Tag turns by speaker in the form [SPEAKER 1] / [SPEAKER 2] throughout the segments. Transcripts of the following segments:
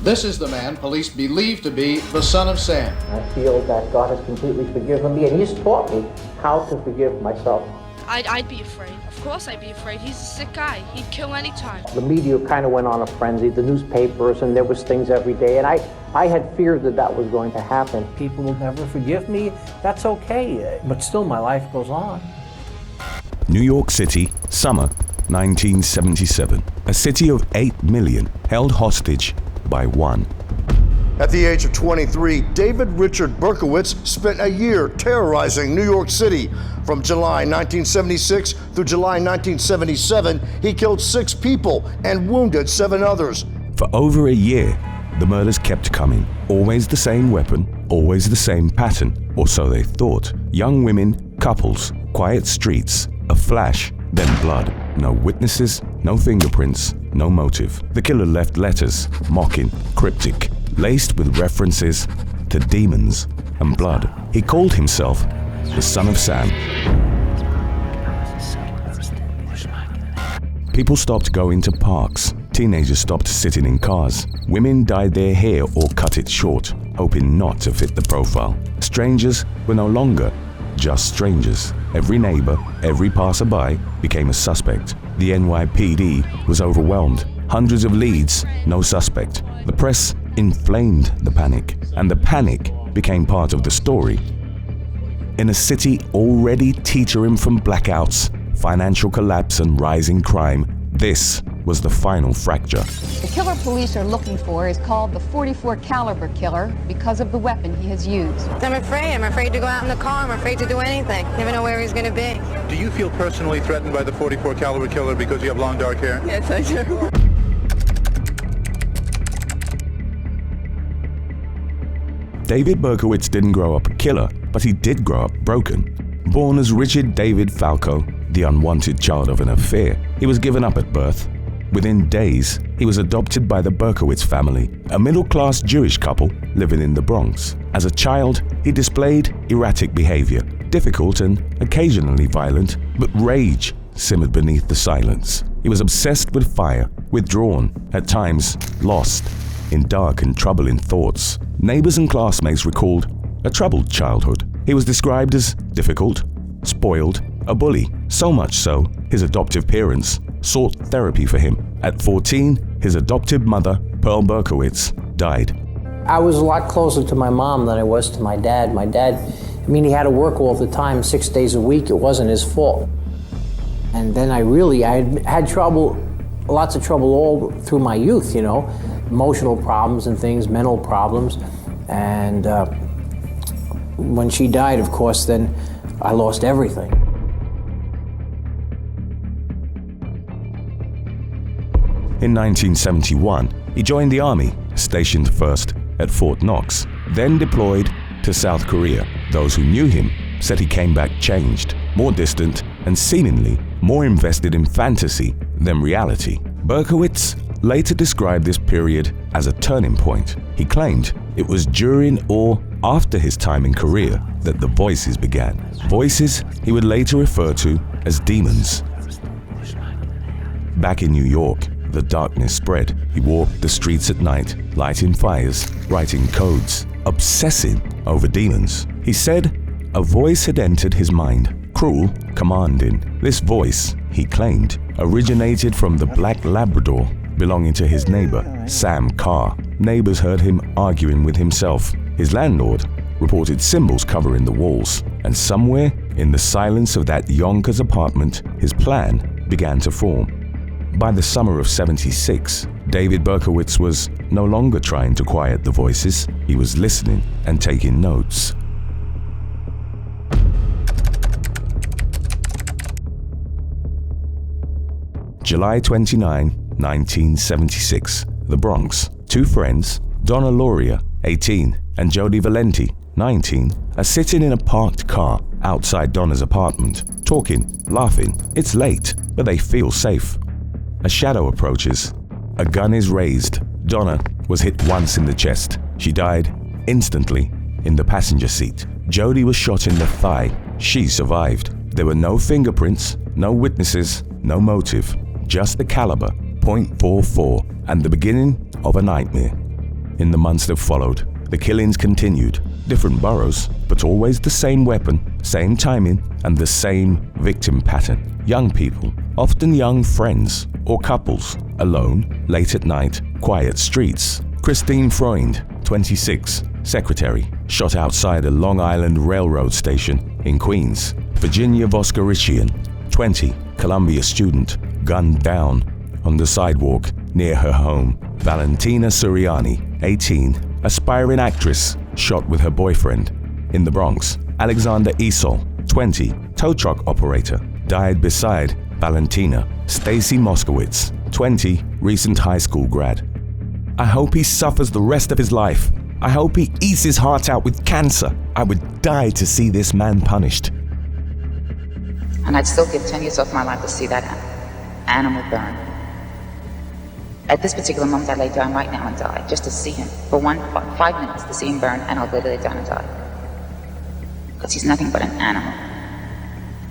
[SPEAKER 1] This is the man police believe to be the son of Sam.
[SPEAKER 2] I feel that God has completely forgiven me, and He's taught me how to forgive myself.
[SPEAKER 3] I'd be afraid. Of course I'd be afraid. He's a sick guy. He'd kill any time.
[SPEAKER 2] The media kind of went on a frenzy, the newspapers, and there was things every day, and I had feared that that was going to happen. People will never forgive me. That's okay, but still my life goes on.
[SPEAKER 4] New York City, summer 1977. A city of 8 million held hostage by one.
[SPEAKER 5] At the age of 23, David Richard Berkowitz spent a year terrorizing New York City. From July 1976 through July 1977, he killed 6 people and wounded 7 others.
[SPEAKER 4] For over a year, the murders kept coming. Always the same weapon, always the same pattern, or so they thought. Young women, couples, quiet streets, a flash, then blood. No witnesses, no fingerprints, no motive. The killer left letters, mocking, cryptic, laced with references to demons and blood. He called himself the Son of Sam. People stopped going to parks. Teenagers stopped sitting in cars. Women dyed their hair or cut it short, hoping not to fit the profile. Strangers were no longer just strangers. Every neighbor, every passerby became a suspect. The NYPD was overwhelmed. Hundreds of leads, no suspect. The press inflamed the panic, and the panic became part of the story. In a city already teetering from blackouts, financial collapse, and rising crime, this was the final fracture.
[SPEAKER 6] The killer police are looking for is called the .44 caliber killer because of the weapon he has used.
[SPEAKER 7] I'm afraid to go out in the car. I'm afraid to do anything. Never know where he's going to be.
[SPEAKER 8] Do you feel personally threatened by the .44 caliber killer because you have long dark hair?
[SPEAKER 7] Yes, I do.
[SPEAKER 4] David Berkowitz didn't grow up a killer, but he did grow up broken. Born as Richard David Falco, the unwanted child of an affair, he was given up at birth. Within days, he was adopted by the Berkowitz family, a middle-class Jewish couple living in the Bronx. As a child, he displayed erratic behavior, difficult and occasionally violent, but rage simmered beneath the silence. He was obsessed with fire, withdrawn, at times lost in dark and troubling thoughts. Neighbors and classmates recalled a troubled childhood. He was described as difficult, spoiled, a bully, so much so his adoptive parents sought therapy for him. At 14, his adoptive mother, Pearl Berkowitz, died.
[SPEAKER 2] I was a lot closer to my mom than I was to my dad. My dad, he had to work all the time, 6 days a week. It wasn't his fault. And then I had trouble, lots of trouble all through my youth, emotional problems and things, mental problems. And when she died, of course, then I lost everything.
[SPEAKER 4] In 1971, he joined the army, stationed first at Fort Knox, then deployed to South Korea. Those who knew him said he came back changed, more distant, and seemingly more invested in fantasy than reality. Berkowitz later described this period as a turning point. He claimed it was during or after his time in Korea that the voices began. Voices he would later refer to as demons. Back in New York, the darkness spread. He walked the streets at night, lighting fires, writing codes, obsessing over demons. He said a voice had entered his mind, cruel, commanding. This voice, he claimed, originated from the black Labrador belonging to his neighbor, Sam Carr. Neighbors heard him arguing with himself. His landlord reported symbols covering the walls, and somewhere in the silence of that Yonkers apartment, his plan began to form. By the summer of '76, David Berkowitz was no longer trying to quiet the voices. He was listening and taking notes. July 29, 1976, the Bronx. 2 friends, Donna Loria, 18, and Jody Valenti, 19, are sitting in a parked car outside Donna's apartment, talking, laughing. It's late, but they feel safe. A shadow approaches. A gun is raised. Donna was hit once in the chest. She died instantly in the passenger seat. Jody was shot in the thigh. She survived. There were no fingerprints, no witnesses, no motive, just the caliber, .44, and the beginning of a nightmare. In the months that followed, the killings continued. Different boroughs, but always the same weapon, same timing, and the same victim pattern. Young people, often young friends or couples, alone, late at night, quiet streets. Christine Freund, 26, secretary, shot outside a Long Island Railroad station in Queens. Virginia Voskerichian, 20, Columbia student, gunned down on the sidewalk near her home. Valentina Suriani, 18, aspiring actress, shot with her boyfriend. In the Bronx, Alexander Esol, 20, tow truck operator, died beside Valentina. Stacy Moskowitz, 20, recent high school grad. I hope he suffers the rest of his life. I hope he eats his heart out with cancer. I would die to see this man punished.
[SPEAKER 9] And I'd still give 10 years off my life to see that animal burn. At this particular moment, I'd lay down right now and die, just to see him. For 5 minutes, to see him burn, and I'll lay down and die. Because he's nothing but an animal.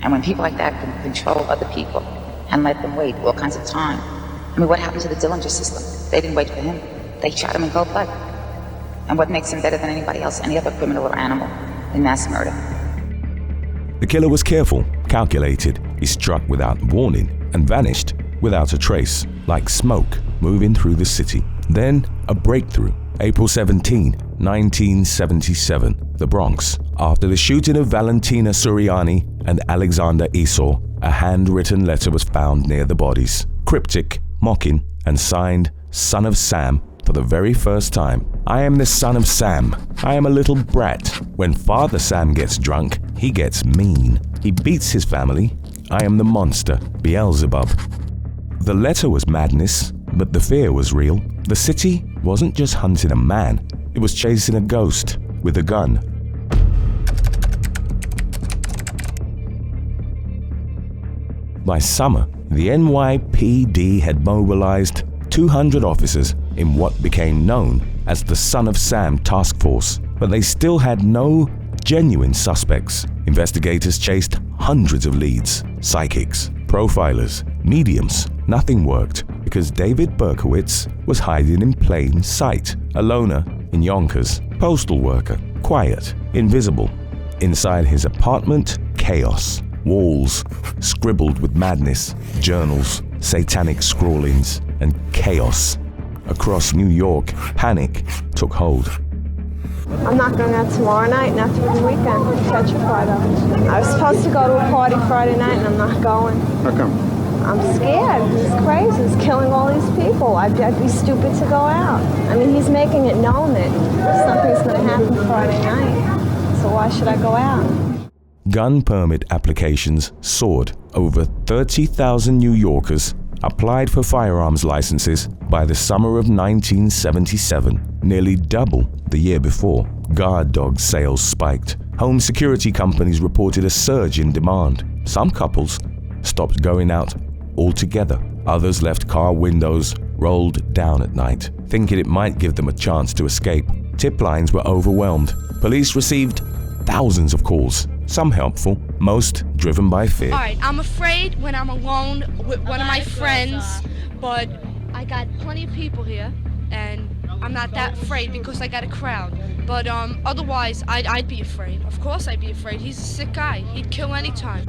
[SPEAKER 9] And when people like that can control other people and let them wait all kinds of time. I mean, what happened to the Dillinger system? They didn't wait for him. They shot him in cold blood. And what makes him better than anybody else, any other criminal or animal, in mass murder?
[SPEAKER 4] The killer was careful, calculated. He struck without warning and vanished without a trace, like smoke moving through the city. Then a breakthrough. April 17, 1977, the Bronx. After the shooting of Valentina Suriani and Alexander Esol, a handwritten letter was found near the bodies. Cryptic, mocking, and signed Son of Sam for the very first time. I am the son of Sam. I am a little brat. When Father Sam gets drunk, he gets mean. He beats his family. I am the monster, Beelzebub. The letter was madness, but the fear was real. The city wasn't just hunting a man, it was chasing a ghost with a gun. By summer, the NYPD had mobilized 200 officers in what became known as the Son of Sam Task Force, but they still had no genuine suspects. Investigators chased hundreds of leads, psychics, profilers, mediums. Nothing worked because David Berkowitz was hiding in plain sight, a loner in Yonkers, postal worker, quiet, invisible. Inside his apartment, chaos. Walls scribbled with madness, journals, satanic scrawlings, and chaos. Across New York, panic took hold.
[SPEAKER 10] I'm not going out tomorrow night, not through the weekend. Catch a Friday. I was supposed to go to a party Friday night and I'm not going.
[SPEAKER 8] How come?
[SPEAKER 10] I'm scared. He's crazy. He's killing all these people. I'd be stupid to go out. I mean, he's making it known that something's going to happen Friday night. So why should I go out?
[SPEAKER 4] Gun permit applications soared. Over 30,000 New Yorkers applied for firearms licenses by the summer of 1977, nearly double the year before. Guard dog sales spiked. Home security companies reported a surge in demand. Some couples stopped going out altogether. Others left car windows rolled down at night, thinking it might give them a chance to escape. Tip lines were overwhelmed. Police received thousands of calls, some helpful, most driven by fear.
[SPEAKER 3] Alright, I'm afraid when I'm alone with one of my friends, but I got plenty of people here, and I'm not that afraid because I got a crowd. But otherwise, I'd be afraid. Of course I'd be afraid. He's a sick guy. He'd kill anytime.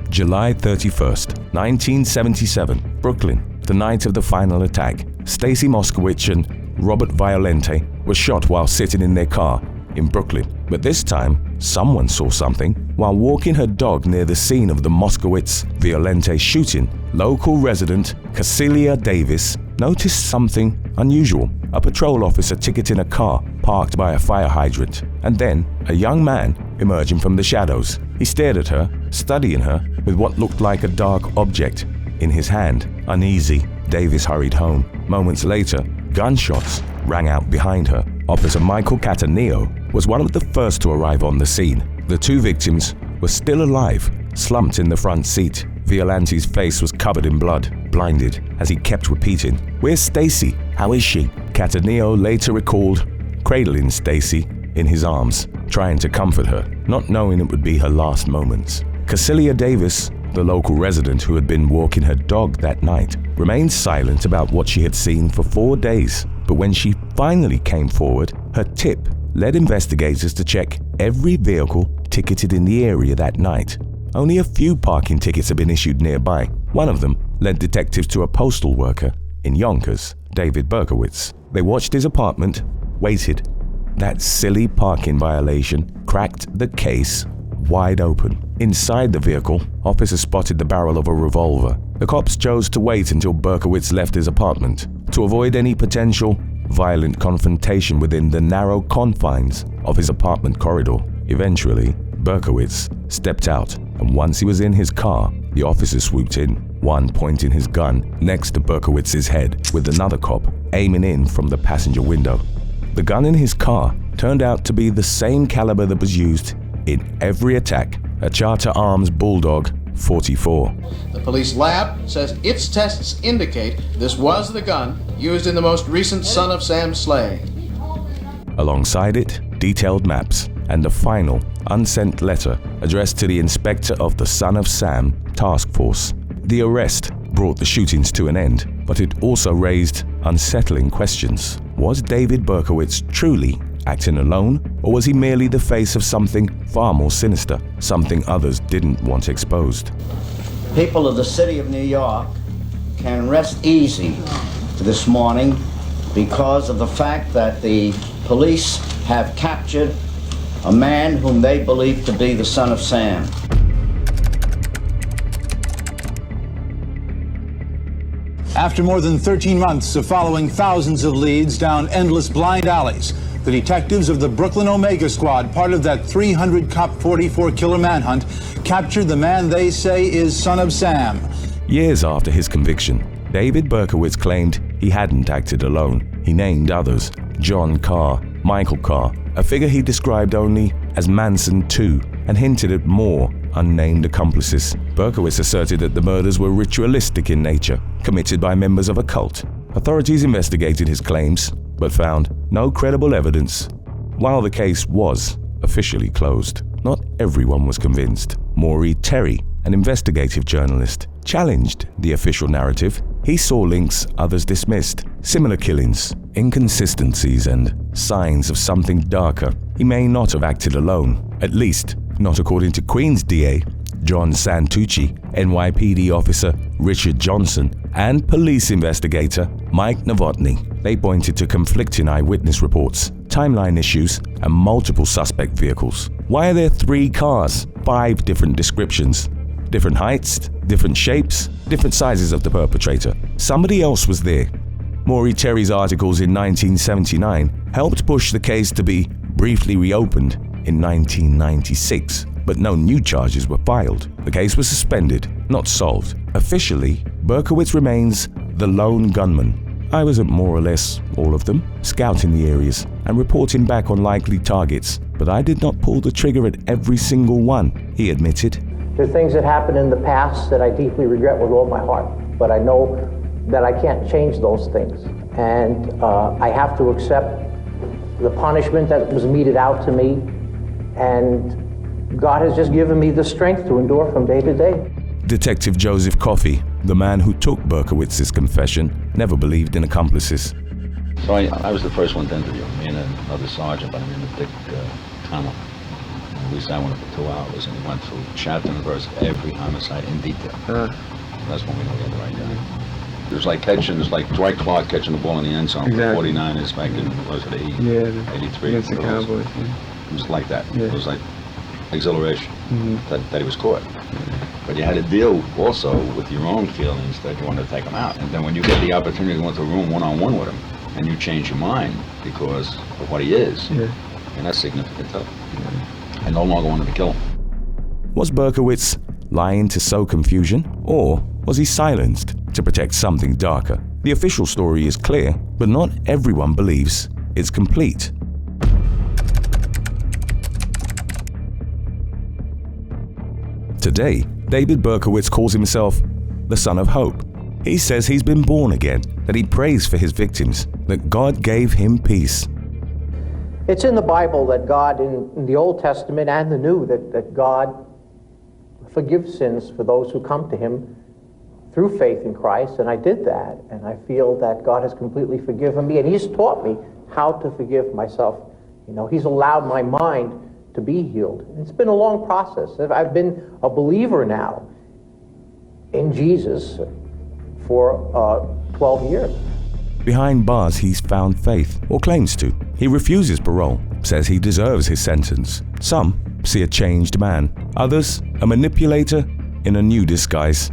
[SPEAKER 4] July 31st, 1977, Brooklyn, the night of the final attack. Stacy Moskowitz and Robert Violente were shot while sitting in their car in Brooklyn. But this time, someone saw something. While walking her dog near the scene of the Moskowitz-Violente shooting, local resident Casilia Davis noticed something unusual. A patrol officer ticketing a car parked by a fire hydrant, and then a young man emerging from the shadows. He stared at her, studying her with what looked like a dark object in his hand. Uneasy, Davis hurried home. Moments later, gunshots rang out behind her. Officer Michael Cataneo was one of the first to arrive on the scene. The two victims were still alive, slumped in the front seat. Violante's face was covered in blood, blinded, as he kept repeating, "Where's Stacy? How is she?" Cataneo later recalled cradling Stacy in his arms, trying to comfort her, not knowing it would be her last moments. Casilia Davis the local resident who had been walking her dog that night, remained silent about what she had seen for 4 days. But when she finally came forward, her tip led investigators to check every vehicle ticketed in the area that night. Only a few parking tickets had been issued nearby. One of them led detectives to a postal worker in Yonkers, David Berkowitz. They watched his apartment, waited. That silly parking violation cracked the case wide open. Inside the vehicle, officers spotted the barrel of a revolver. The cops chose to wait until Berkowitz left his apartment to avoid any potential violent confrontation within the narrow confines of his apartment corridor. Eventually, Berkowitz stepped out, and once he was in his car, the officers swooped in, one pointing his gun next to Berkowitz's head, with another cop aiming in from the passenger window. The gun in his car turned out to be the same caliber that was used in every attack, a Charter Arms Bulldog 44.
[SPEAKER 1] The police lab says its tests indicate this was the gun used in the most recent Son of Sam slaying.
[SPEAKER 4] Alongside it, detailed maps and the final unsent letter addressed to the inspector of the Son of Sam task force. The arrest brought the shootings to an end, but it also raised unsettling questions. Was David Berkowitz truly acting alone, or was he merely the face of something far more sinister, something others didn't want exposed?
[SPEAKER 11] People of the city of New York can rest easy this morning because of the fact that the police have captured a man whom they believe to be the Son of Sam.
[SPEAKER 12] After more than 13 months of following thousands of leads down endless blind alleys, the detectives of the Brooklyn Omega Squad, part of that 300-cop 44-killer manhunt, captured the man they say is Son of Sam.
[SPEAKER 4] Years after his conviction, David Berkowitz claimed he hadn't acted alone. He named others: John Carr, Michael Carr, a figure he described only as Manson II, and hinted at more unnamed accomplices. Berkowitz asserted that the murders were ritualistic in nature, committed by members of a cult. Authorities investigated his claims, but found no credible evidence. While the case was officially closed, not everyone was convinced. Maury Terry, an investigative journalist, challenged the official narrative. He saw links others dismissed, similar killings, inconsistencies, and signs of something darker. He may not have acted alone, at least not according to Queens DA John Santucci, NYPD officer Richard Johnson, and police investigator Mike Novotny. They pointed to conflicting eyewitness reports, timeline issues, and multiple suspect vehicles. Why are there 3 cars, 5 different descriptions, different heights, different shapes, different sizes of the perpetrator? Somebody else was there. Maury Terry's articles in 1979 helped push the case to be briefly reopened in 1996, but no new charges were filed. The case was suspended, not solved. Officially, Berkowitz remains the lone gunman. I was at more or less all of them, scouting the areas and reporting back on likely targets, but I did not pull the trigger at every single one, he admitted.
[SPEAKER 2] There are things that happened in the past that I deeply regret with all my heart, but I know that I can't change those things. And I have to accept the punishment that was meted out to me, and God has just given me the strength to endure from day to day.
[SPEAKER 4] Detective Joseph Coffey, the man who took Berkowitz's confession, never believed in accomplices.
[SPEAKER 13] So I was the first one to interview, me and another sergeant by the name of Dick Connell. We sat one for 2 hours and we went through chapter and verse every homicide in detail. That's when we know we had the right guy. It was like Dwight Clark catching the ball in the end zone for 49ers back in, was it 83?
[SPEAKER 14] Against the Cowboys.
[SPEAKER 13] It was like that.
[SPEAKER 14] Yeah.
[SPEAKER 13] It was like exhilaration that he was caught. But you had to deal also with your own feelings that you wanted to take him out. And then when you get the opportunity to go into a room one-on-one with him, and you change your mind because of what he is, and that's significant too. I no longer wanted to kill him.
[SPEAKER 4] Was Berkowitz lying to sow confusion, or was he silenced to protect something darker? The official story is clear, but not everyone believes it's complete. Today, David Berkowitz calls himself the Son of Hope. He says he's been born again, that he prays for his victims, that God gave him peace.
[SPEAKER 2] It's in the Bible that God, in the Old Testament and the New, that God forgive sins for those who come to him through faith in Christ, and I did that, and I feel that God has completely forgiven me, and he's taught me how to forgive myself. You know, he's allowed my mind to be healed. It's been a long process. I've been a believer now in Jesus for 12 years.
[SPEAKER 4] Behind bars, he's found faith, or claims to. He refuses parole, says he deserves his sentence. Some see a changed man, others a manipulator in a new disguise.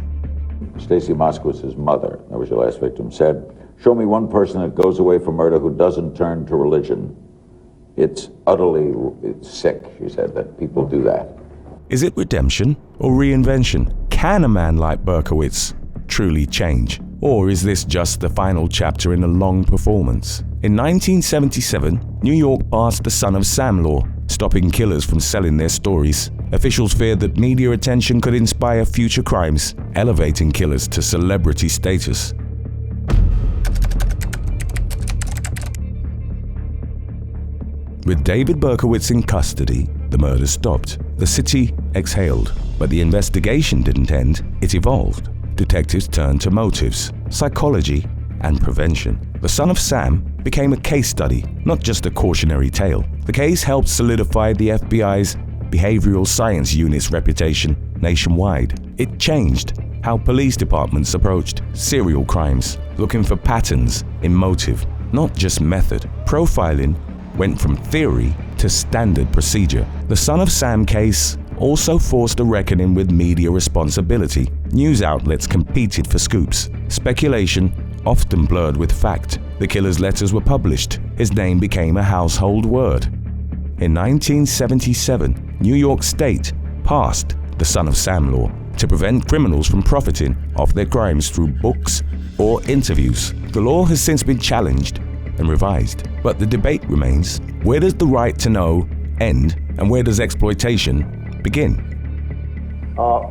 [SPEAKER 14] Stacy Moskowitz's mother, that was your last victim, said, "Show me one person that goes away from murder who doesn't turn to religion. It's sick," she said, that people do that.
[SPEAKER 4] Is it redemption or reinvention? Can a man like Berkowitz truly change? Or is this just the final chapter in a long performance? In 1977, New York passed the Son of Sam law, stopping killers from selling their stories. Officials feared that media attention could inspire future crimes, elevating killers to celebrity status. With David Berkowitz in custody, the murder stopped. The city exhaled, but the investigation didn't end, it evolved. Detectives turned to motives, psychology, and prevention. The Son of Sam became a case study, not just a cautionary tale. The case helped solidify the FBI's behavioral science unit's reputation nationwide. It changed how police departments approached serial crimes, looking for patterns in motive, not just method. Profiling went from theory to standard procedure. The Son of Sam case also forced a reckoning with media responsibility. News outlets competed for scoops. Speculation often blurred with fact. The killer's letters were published. His name became a household word. In 1977, New York State passed the Son of Sam law to prevent criminals from profiting off their crimes through books or interviews. The law has since been challenged and revised, but the debate remains: where does the right to know end and where does exploitation begin?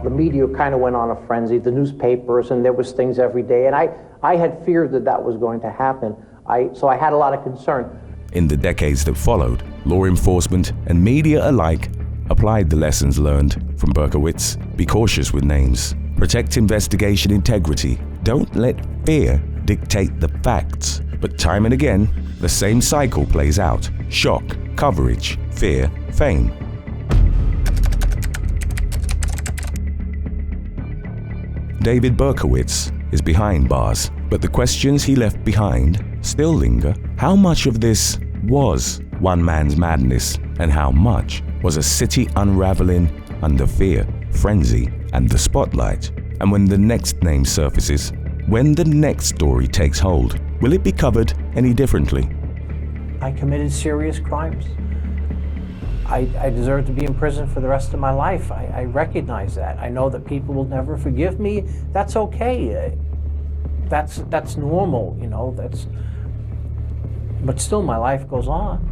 [SPEAKER 2] The media kind of went on a frenzy, the newspapers, and there was things every day, and I had feared that that was going to happen. So I had a lot of concern.
[SPEAKER 4] In the decades that followed, law enforcement and media alike applied the lessons learned from Berkowitz. Be cautious with names. Protect investigation integrity. Don't let fear dictate the facts. But time and again, the same cycle plays out. Shock, coverage, fear, fame. David Berkowitz is behind bars, but the questions he left behind still linger. How much of this was one man's madness, and how much was a city unraveling under fear, frenzy, and the spotlight? And when the next name surfaces, when the next story takes hold, will it be covered any differently?
[SPEAKER 2] I committed serious crimes. I deserve to be in prison for the rest of my life. I recognize that. I know that people will never forgive me. That's okay. That's normal, you know. But still, my life goes on.